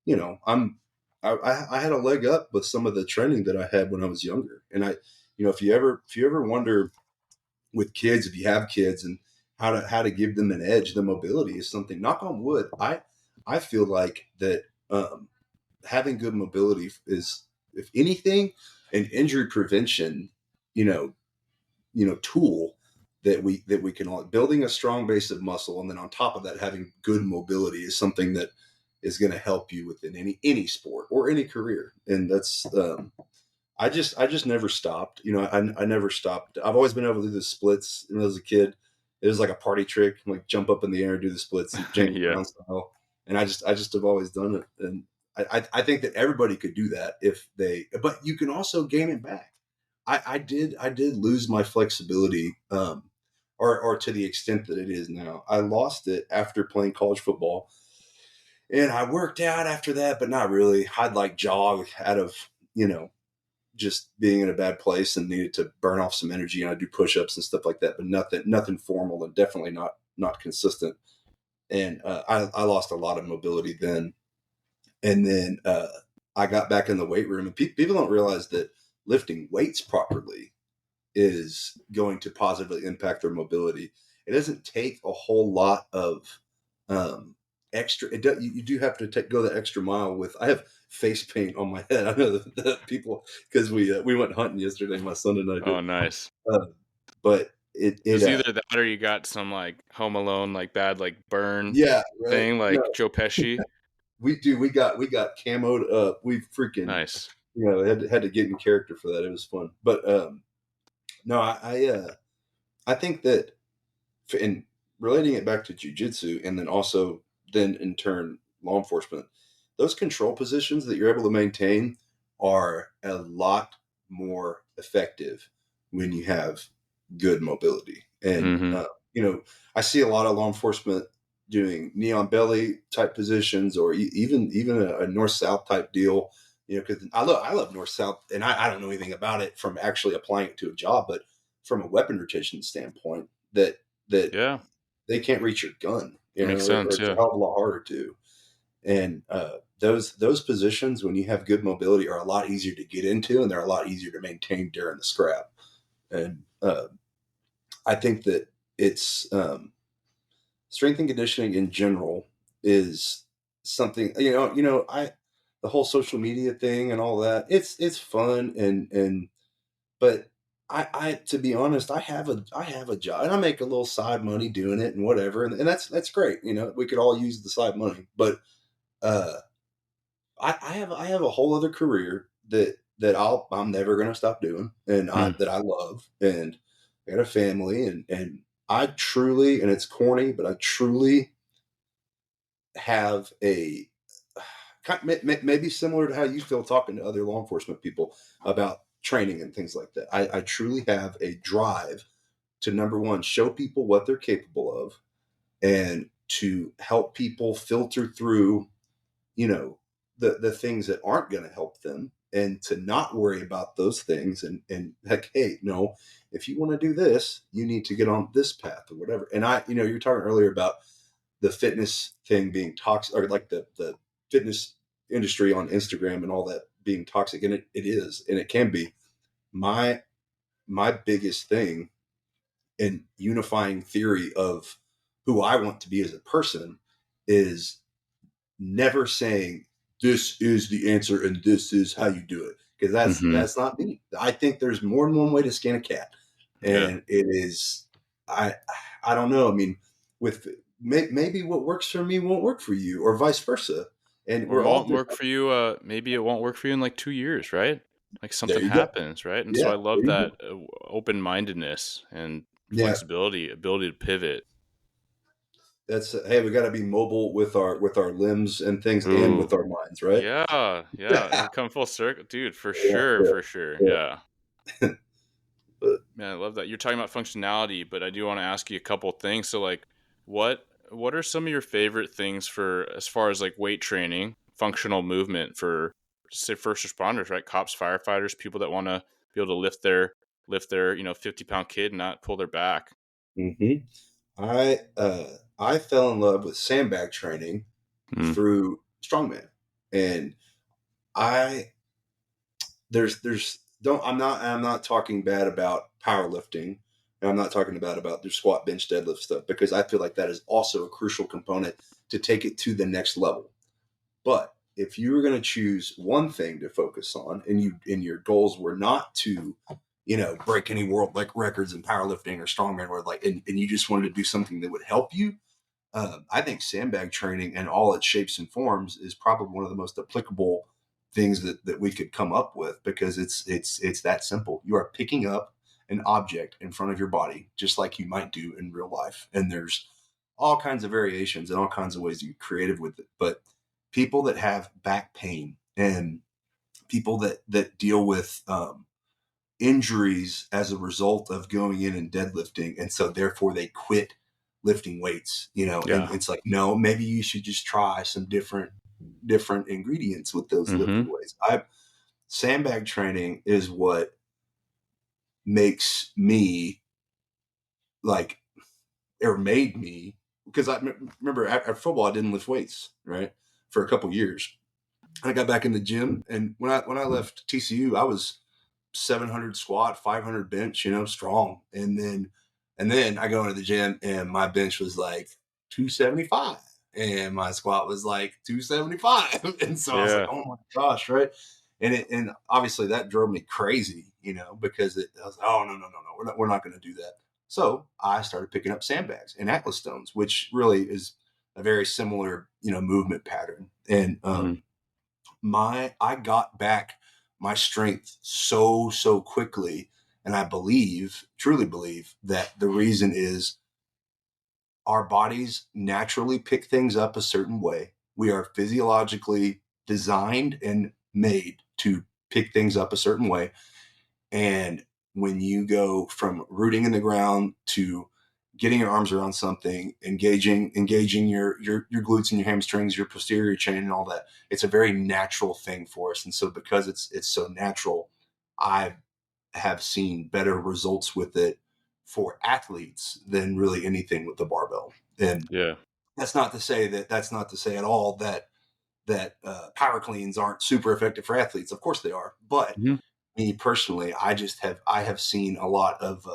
I had a leg up with some of the training that I had when I was younger. And if you ever wonder, with kids, if you have kids, and how to give them an edge. The mobility is something. Knock on wood. I feel like that having good mobility is, if anything, an injury prevention, you know, tool that we can all, building a strong base of muscle, and then on top of that having good mobility is something that is going to help you within any sport or any career. And that's I just never stopped. I never stopped. I've always been able to do the splits. When I was a kid, it was like a party trick, like jump up in the air and do the splits and James Yeah. Brown style. And I just have always done it. And I think that everybody could do that if they, but you can also gain it back. I did lose my flexibility, or to the extent that it is now. I lost it after playing college football, and I worked out after that, but not really. I'd like jog out of just being in a bad place and needed to burn off some energy, and I do push-ups and stuff like that, but nothing formal, and definitely not consistent. And I lost a lot of mobility then. And then I got back in the weight room, and people don't realize that lifting weights properly is going to positively impact their mobility. It doesn't take a whole lot of extra. You do have to go the extra mile with. I have face paint on my head. I know that people, because we went hunting yesterday. My son and I did, Oh, nice. uh, but It was either that or you got some like Home Alone, like bad like burn yeah, right. thing, No, like Joe Pesci. we got camoed up. We freaking Nice. had to get in character for that. It was fun, but no, I think that, in relating it back to jujitsu, and then also then in turn law enforcement, those control positions that you're able to maintain are a lot more effective when you have good mobility. And Mm-hmm. I see a lot of law enforcement doing knee on belly type positions, or even a north south type deal. Because I love north south, and I don't know anything about it from actually applying it to a job, but from a weapon rotation standpoint, that Yeah, they can't reach your gun, makes or sense. it's a Yeah. hell of a lot harder to. And those positions, when you have good mobility, are a lot easier to get into, and they're a lot easier to maintain during the scrap. And I think that it's strength and conditioning in general is something, I the whole social media thing and all that. It's fun, and but I to be honest, I have a job, and I make a little side money doing it and whatever, and that's great. We could all use the side money, but uh, I have a whole other career that I'm never gonna stop doing, and Mm. I love, and I got a family, and I truly, and it's corny, but I truly have a maybe similar to how you feel talking to other law enforcement people about training and things like that. I truly have a drive to, number one, show people what they're capable of, and to help people filter through, the things that aren't going to help them, and to not worry about those things, and heck, hey, no, if you want to do this, you need to get on this path or whatever. And you were talking earlier about the fitness thing being toxic, or like the fitness industry on Instagram and all that being toxic, and it is, and it can be. My biggest thing in unifying theory of who I want to be as a person is never saying this is the answer and this is how you do it, because that's Mm-hmm. that's not me. I think there's more than one way to skin a cat, Yeah. and it is I I don't know. I mean, with maybe what works for me won't work for you, or vice versa, and Or we're all won't work different. for you. Maybe it won't work for you in like 2 years, right? Like There something you go. happens, right? And so Yeah, I there love you go. that open mindedness and Yeah, flexibility, ability to pivot. that's hey, we got to be mobile with our limbs and things, and Ooh, with our minds, right? yeah, yeah. Yeah, We come full circle, dude. For sure, yeah, for sure. yeah. Yeah. But Man, I love that. You're talking about functionality, but I do want to ask you a couple things. So, like, what are some of your favorite things for as far as like weight training, functional movement for say first responders, right? Cops, firefighters, people that want to be able to lift their 50-pound kid and not pull their back. mhm. I fell in love with sandbag training Mm. through strongman, and I there's don't I'm not talking bad about powerlifting And I'm not talking about their squat, bench, deadlift stuff, because I feel like that is also a crucial component to take it to the next level. But if you were going to choose one thing to focus on, and your goals were not to, break any world like records in powerlifting or strongman, or and you just wanted to do something that would help you, I think sandbag training and all its shapes and forms is probably one of the most applicable things that we could come up with, because it's that simple. You are picking up an object in front of your body, just like you might do in real life. And there's all kinds of variations and all kinds of ways to get creative with it. But people that have back pain, and people that deal with injuries as a result of going in and deadlifting, and so therefore they quit lifting weights, and Yeah. it's like, no, maybe you should just try some different ingredients with those lifting Mm-hmm. weights. I Sandbag training is what makes me, like, or made me, because I remember at football I didn't lift weights, right, for a couple years. I got back in the gym, and when I left TCU, I was 700 squat, 500 bench, strong. And then I go into the gym, and my bench was like 275, and my squat was like 275. And so I was like, Yeah. oh my gosh, right? And obviously that drove me crazy, because I was like, oh, no, no, no, no, we're not going to do that. So I started picking up sandbags and Atlas stones, which really is a very similar, movement pattern. And Mm-hmm. I got back my strength so quickly. And I truly believe, that the reason is our bodies naturally pick things up a certain way. We are physiologically designed and made to pick things up a certain way. And when you go from rooting in the ground to getting your arms around something, engaging your glutes and your hamstrings, your posterior chain, and all that, it's a very natural thing for us. And so because it's so natural, I have seen better results with it for athletes than really anything with the barbell. And Yeah. that's not to say at all that power cleans aren't super effective for athletes. Of course they are, but Mm-hmm. me personally, I have seen a lot of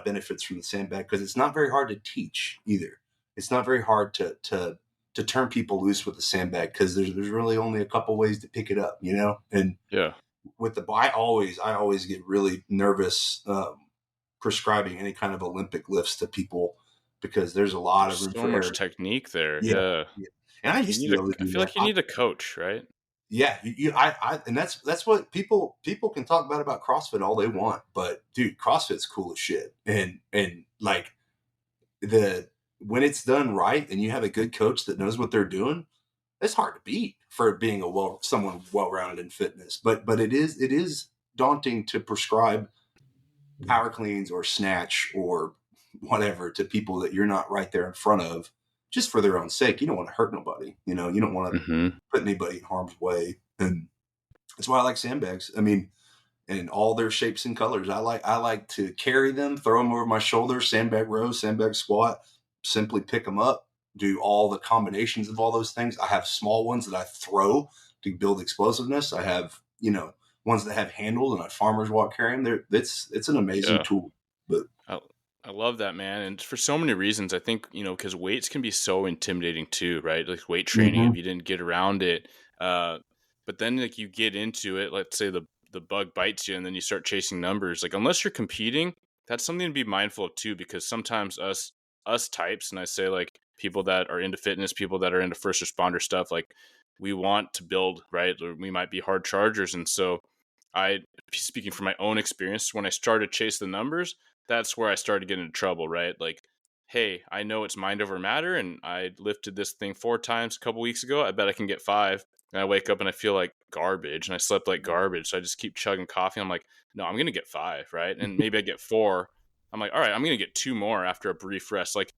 benefits from the sandbag, because it's not very hard to teach either. It's not very hard to turn people loose with the sandbag, because there's really only a couple ways to pick it up, And Yeah. with I always get really nervous prescribing any kind of Olympic lifts to people, because there's a lot of There's room so for much error. technique there. Yeah, Yeah. yeah. And I You used to need be a able to I do feel that. like you need a coach, right? Yeah, and that's what people can talk about CrossFit all they want, but dude, CrossFit's cool as shit. And like, the when it's done right, and you have a good coach that knows what they're doing, it's hard to beat for being someone well-rounded in fitness. But it is daunting to prescribe power cleans or snatch or whatever to people that you're not right there in front of, just for their own sake. You don't want to hurt nobody, you don't want to Mm-hmm. put anybody in harm's way. And that's why I like sandbags. I mean, in all their shapes and colors. I like to carry them, throw them over my shoulder, sandbag row, sandbag squat, simply pick them up, do all the combinations of all those things. I have small ones that I throw to build explosiveness. I have, ones that have handles, and I farmers walk carry them. It's an amazing Yeah. tool. But I I love that, man, and for so many reasons. I think, because weights can be so intimidating too, right? Like weight training, if mhm. you didn't get around it, uh, but then like you get into it. Let's say the bug bites you, and then you start chasing numbers. Like unless you're competing, that's something to be mindful of too, because sometimes us types, and I say like people that are into fitness, people that are into first responder stuff, like we want to build, right? Or we might be hard chargers, and so I, speaking from my own experience, when I started chase the numbers, that's where I started getting into trouble, right? Like, hey, I know it's mind over matter, and I lifted this thing 4 times a couple weeks ago. I bet I can get 5. And I wake up and I feel like garbage, and I slept like garbage. So I just keep chugging coffee. I'm like, no, I'm gonna get 5, right? And maybe I get 4. I'm like, all right, I'm gonna get 2 more after a brief rest. Like,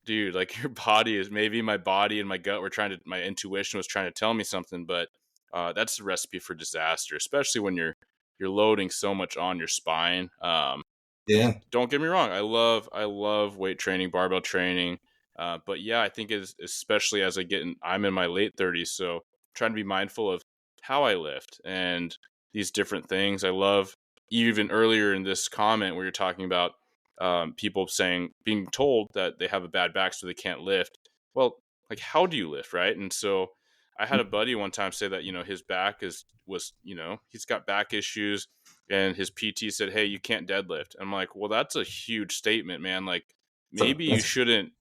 dude, like your body is, maybe my body and my gut were trying to, my intuition was trying to tell me something, but that's a recipe for disaster, especially when you're loading so much on your spine. Yeah. Don't get me wrong, I love weight training, barbell training, but yeah, I think especially as I'm in my late 30s, so trying to be mindful of how I lift and these different things. I love, even earlier in this comment where you're talking about people being told that they have a bad back so they can't lift. Well, like, how do you lift, right? And so I had a buddy one time say that, his back he's got back issues, and his PT said, "Hey, you can't deadlift." I'm like, well, that's a huge statement, man. Like, So maybe you that's shouldn't,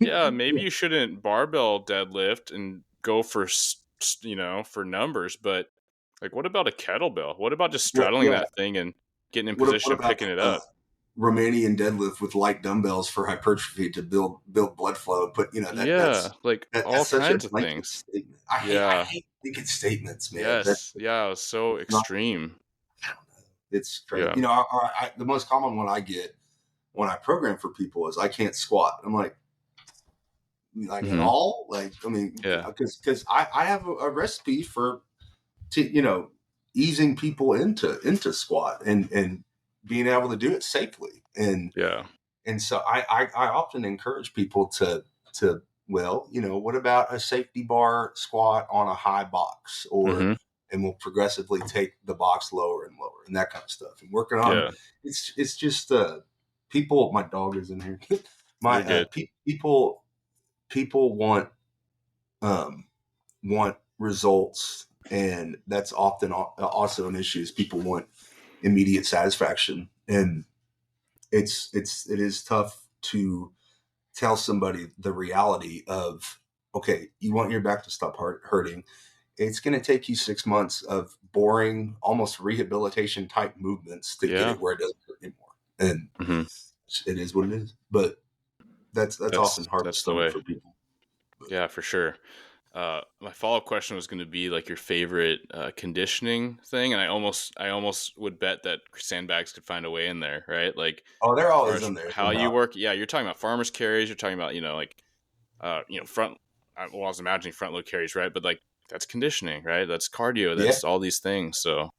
yeah, maybe yeah. you shouldn't barbell deadlift and go for, for numbers, but like, what about a kettlebell? What about just Well, straddling yeah. that thing and getting in What position and about picking it up? Romanian deadlift with light dumbbells for hypertrophy to build blood flow? But Yeah, like all that's such a kinds of blanket things. statement. I Yeah. hate blanket statements, man. Yes. Yeah, it was so It's not. extreme. I don't know. It's crazy. Yeah. The most common one I get when I program for people is I can't squat. I'm like at Mhm. all. Like I mean, Yeah. because I have a recipe for easing people into squat and being able to do it safely Yeah. and so I often encourage people to well, what about a safety bar squat on a high box or Mhm. and we'll progressively take the box lower and lower and that kind of stuff and working on Yeah. it's just people. My dog is in here. My You're good. people um want results, and that's often also an issue. Is people want immediate satisfaction, and it is tough to tell somebody the reality of, okay, you want your back to stop hurting. It's going to take you 6 months of boring, almost rehabilitation type movements to get Yeah. it where it doesn't hurt anymore. And Mhm. it is what it is. But that's often hard to That's the stomach way. for people. But Yeah, for sure. My follow-up question was gonna be, like, your favorite, conditioning thing, and I almost would bet that sandbags could find a way in there, right? Like, oh, they're as far always as in there how you somehow. work, yeah, you're talking about farmer's carries, you're talking about, like, front I was imagining front load carries, right? But, like, that's conditioning, right? That's cardio, Yeah. that's all these things, so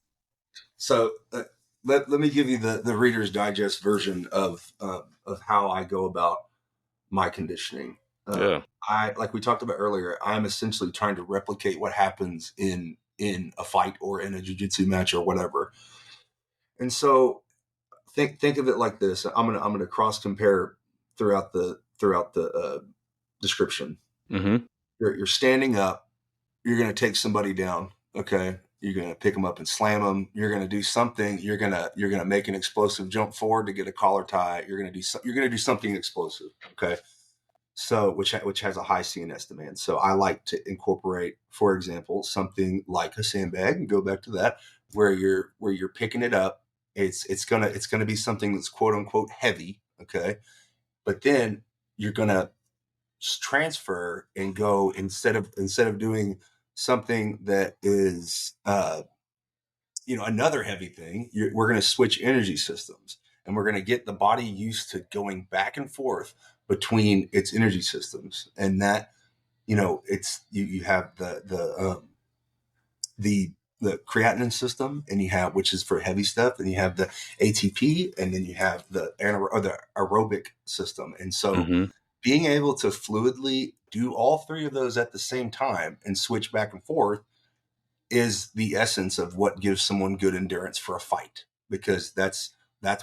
So let me give you the Reader's Digest version of how I go about my conditioning. yeah. I like we talked about earlier. I'm essentially trying to replicate what happens in a fight or in a jujitsu match or whatever. And so think of it like this. I'm gonna cross compare throughout the description. Mhm. You're standing up. You're gonna take somebody down. Okay. You're gonna pick them up and slam them. You're gonna do something. You're gonna make an explosive jump forward to get a collar tie. You're gonna do something explosive. Okay. So which has a high CNS demand. So I like to incorporate, for example, something like a sandbag and go back to that, where you're picking it up. It's gonna be something that's quote unquote heavy, okay? But then you're gonna transfer and go instead of doing something that is another heavy thing. We're going to switch energy systems, and we're going to get the body used to going back and forth between its energy systems, and that it's you have the the creatinine system, and you have, which is for heavy stuff, and you have the ATP, and then you have the aerobic system. And so Mhm. being able to fluidly do all three of those at the same time and switch back and forth is the essence of what gives someone good endurance for a fight, because that's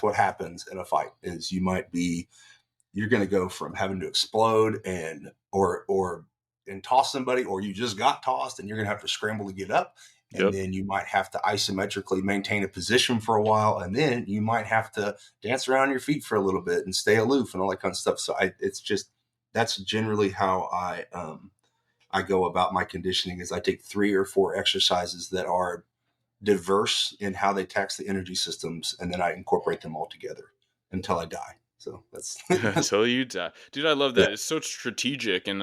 what happens in a fight. Is you're going to go from having to explode and toss somebody, or you just got tossed and you're going to have to scramble to get up, and Yep. then you might have to isometrically maintain a position for a while, and then you might have to dance around your feet for a little bit and stay aloof and all that kind of stuff. So it's just that's generally how I go about my conditioning. Is I take 3 or 4 exercises that are diverse in how they tax the energy systems, and then I incorporate them all together until I die. So that's Until you die. Dude, I love yeah, that. It's so strategic. And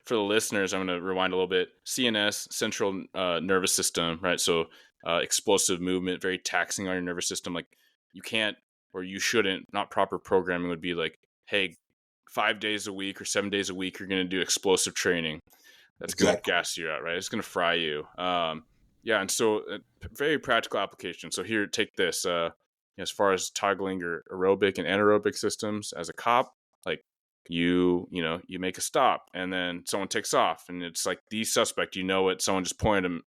for the listeners, I'm going to rewind a little bit. CNS, central nervous system, right? So explosive movement, very taxing on your nervous system. Like, you can't, or you shouldn't, not proper programming would be like, hey, 5 days a week or 7 days a week, you're going to do explosive training. That's going to exactly. gas you out, right? It's going to fry you. Yeah. And so very practical application. So here, take this. As far as toggling your aerobic and anaerobic systems as a cop, like, you make a stop and then someone takes off and it's like the suspect, what someone just pointed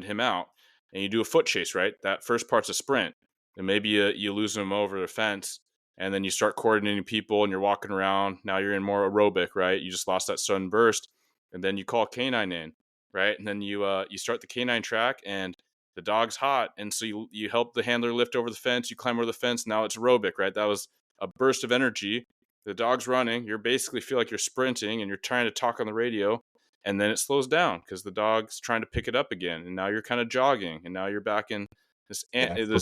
him out, and you do a foot chase, right? That first part's a sprint, and maybe you lose him over the fence, and then you start coordinating people and you're walking around. Now you're in more aerobic, right? You just lost that sudden burst, and then you call canine in, right? And then you start the canine track, and the dog's hot, and so you help the handler lift over the fence. You climb over the fence. Now it's aerobic, right? That was a burst of energy. The dog's running. You're basically feel like you're sprinting, and you're trying to talk on the radio, and then it slows down because the dog's trying to pick it up again, and now you're kind of jogging, and now you're back in this Absolutely.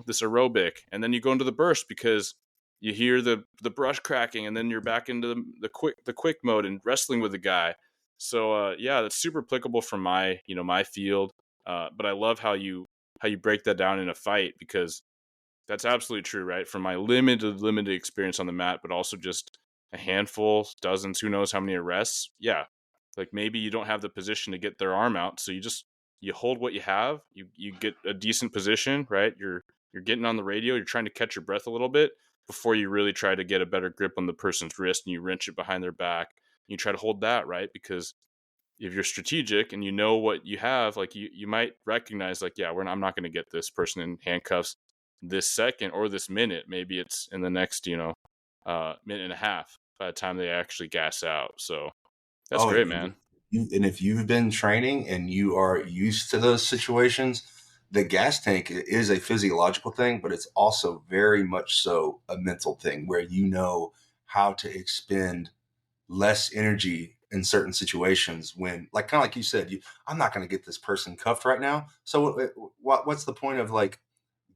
this aerobic, and then you go into the burst because you hear the brush cracking, and then you're back into the quick mode and wrestling with the guy. So yeah, that's super applicable for my field. But I love how you break that down in a fight, because that's absolutely true, right? From my limited experience on the mat, but also just a handful, dozens, who knows how many arrests. Yeah, like maybe you don't have the position to get their arm out, so you hold what you have. You get a decent position, right? You're getting on the radio. You're trying to catch your breath a little bit before you really try to get a better grip on the person's wrist, and you wrench it behind their back. You try to hold that, right? Because if you're strategic and you know what you have, like you might recognize, like, yeah, I'm not going to get this person in handcuffs this second or this minute. Maybe it's in the next, minute and a half by the time they actually gas out. So that's Oh, great, man. and if you've been training and you are used to those situations, the gas tank is a physiological thing, but it's also very much so a mental thing where you know how to expend less energy in certain situations when, like, kind of like you said, I'm not going to get this person cuffed right now. So what's the point of like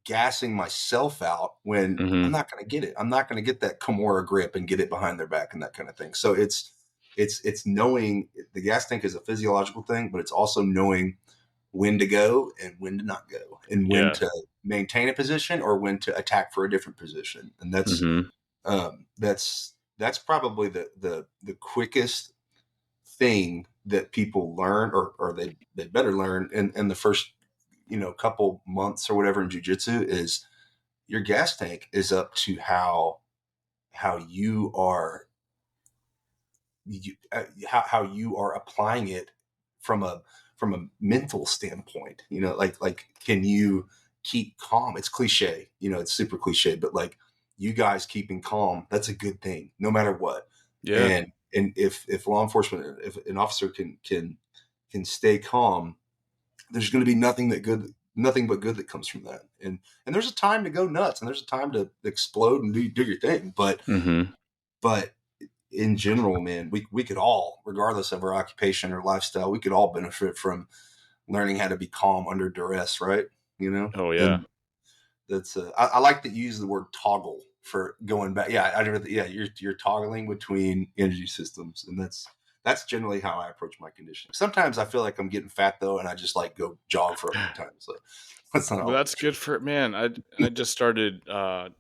gassing myself out when I'm Mm-hmm. not going to get it? I'm not going to get that Kimura grip and get it behind their back and that kind of thing. So it's knowing the gas tank is a physiological thing, but it's also knowing when to go and when to not go, and when Yeah. to maintain a position or when to attack for a different position. And Mm-hmm. that's probably the quickest thing that people learn, or they better learn in the first couple months or whatever in jiu-jitsu, is your gas tank is up to how you are how you are applying it from a mental standpoint. Like can you keep calm? It's cliche, it's super cliche, but like you guys keeping calm, that's a good thing no matter what. Yeah. And if law enforcement, if an officer can stay calm, there's going to be nothing but good that comes from that. And there's a time to go nuts, and there's a time to explode and do your thing, Mm-hmm. but in general, man, we could all, regardless of our occupation or lifestyle, we could all benefit from learning how to be calm under duress, right? Oh yeah. And that's I like that you use the word toggle for going back. Yeah, yeah, you're toggling between energy systems, and that's generally how I approach my conditioning. Sometimes I feel like I'm getting fat though, and I just like go jog for a long time. So that's not Well, always that's true. good for man. I just started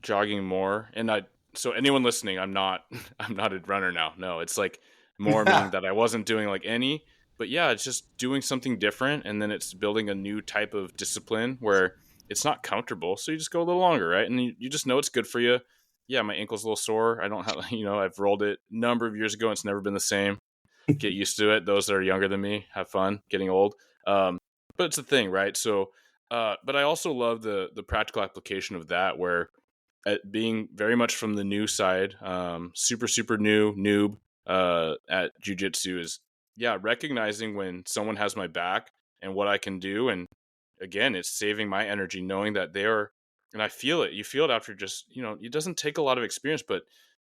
jogging more, and I so anyone listening, I'm not I'm not a runner now. No, it's like more meaning that I wasn't doing like any, but yeah, it's just doing something different, and then it's building a new type of discipline where it's not comfortable, so you just go a little longer, right? And you just know it's good for you. Yeah, my ankle's a little sore. I don't have I've rolled it a number of years ago. And it's never been the same. Get used to it. Those that are younger than me have fun getting old. But it's a thing, right? So, but I also love the practical application of that, where being very much from the new side, super new noob at jujitsu, is yeah, recognizing when someone has my back and what I can do, and again, it's saving my energy knowing that they are, and I feel it. You feel it after just it doesn't take a lot of experience, but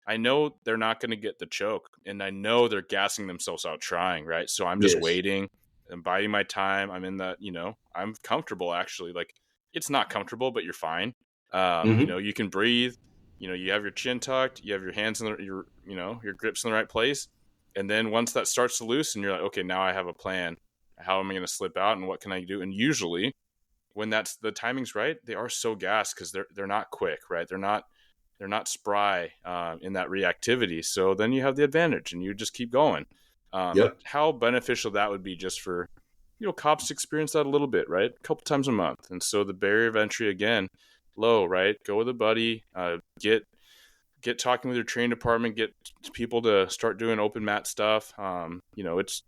I know they're not going to get the choke, and I know they're gassing themselves out trying, right? So I'm just Yes. waiting and biding my time. I'm in that, I'm comfortable actually. Like it's not comfortable, but you're fine. Mm-hmm. You can breathe. You have your chin tucked. You have your hands in your grips in the right place. And then once that starts to loosen, you're like, okay, now I have a plan. How am I going to slip out, and what can I do? And usually, when that's the timing's right, they are so gassed because they're not quick, right? They're not spry in that reactivity. So then you have the advantage, and you just keep going. But Yep. how beneficial that would be just for cops to experience that a little bit, right? A couple times a month. And so the barrier of entry, again, low, right? Go with a buddy. Get talking with your training department. Get people to start doing open mat stuff. It's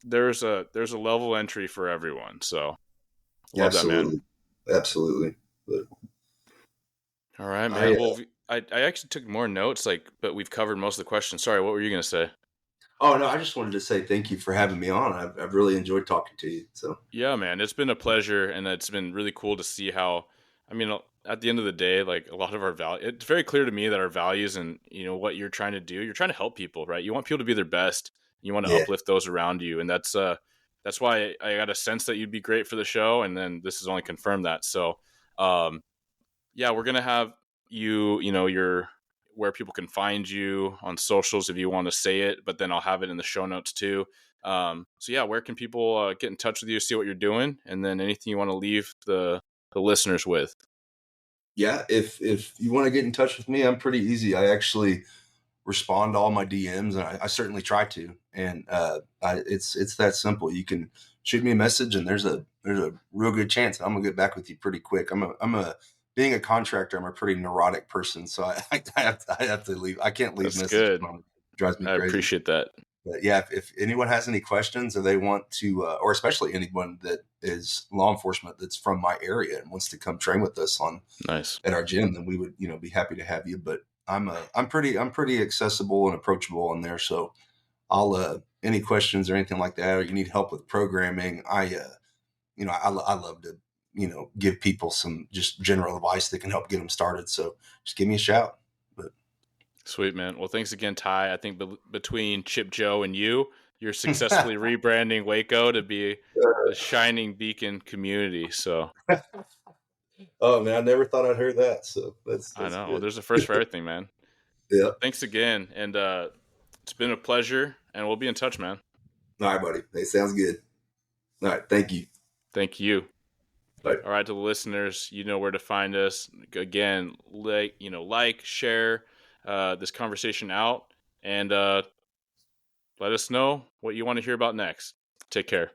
there's a level entry for everyone. So love that, man. Absolutely. Absolutely. But All right, I man. Well, I actually took more notes, like, but we've covered most of the questions. Sorry, what were you gonna say? Oh no, I just wanted to say thank you for having me on. I've really enjoyed talking to you. So Yeah, man, it's been a pleasure, and it's been really cool to see how. I mean, at the end of the day, like a lot of our value, it's very clear to me that our values and what you're trying to do, you're trying to help people, right? You want people to be their best. You want to yeah, uplift those around you, and that's why I got a sense that you'd be great for the show, and then this has only confirmed that. So, um, yeah, we're gonna have your where people can find you on socials if you want to say it, but then I'll have it in the show notes too. So yeah, where can people get in touch with you, see what you're doing, and then anything you want to leave the listeners with? yeah. If you want to get in touch with me, I'm pretty easy. I actually respond to all my DMs, and I certainly try to. And it's that simple. You can shoot me a message, and there's a real good chance I'm gonna get back with you pretty quick. I'm a being a contractor. I'm a pretty neurotic person, so I have to leave. I can't leave That's messages good. on. It drives me I crazy. appreciate that. But yeah, if anyone has any questions or they want to, or especially anyone that is law enforcement that's from my area and wants to come train with us on Nice. at our gym, then we would, be happy to have you. But I'm pretty accessible and approachable in there. So I'll, any questions or anything like that, or you need help with programming, I love to, give people some just general advice that can help get them started. So just give me a shout. But Sweet, man. Well, thanks again, Ty. I think between Chip Joe and you're successfully rebranding Waco to be the shining beacon community. So oh man, I never thought I'd hear that. So I that's know. Well, good. there's a first for everything, man. Yeah. But thanks again, and it's been a pleasure, and we'll be in touch, man. All right, buddy. Hey, sounds good. All right. Thank you. Thank you. Bye. All right, to the listeners, you know where to find us. Again, like, share this conversation out, and let us know what you want to hear about next. Take care.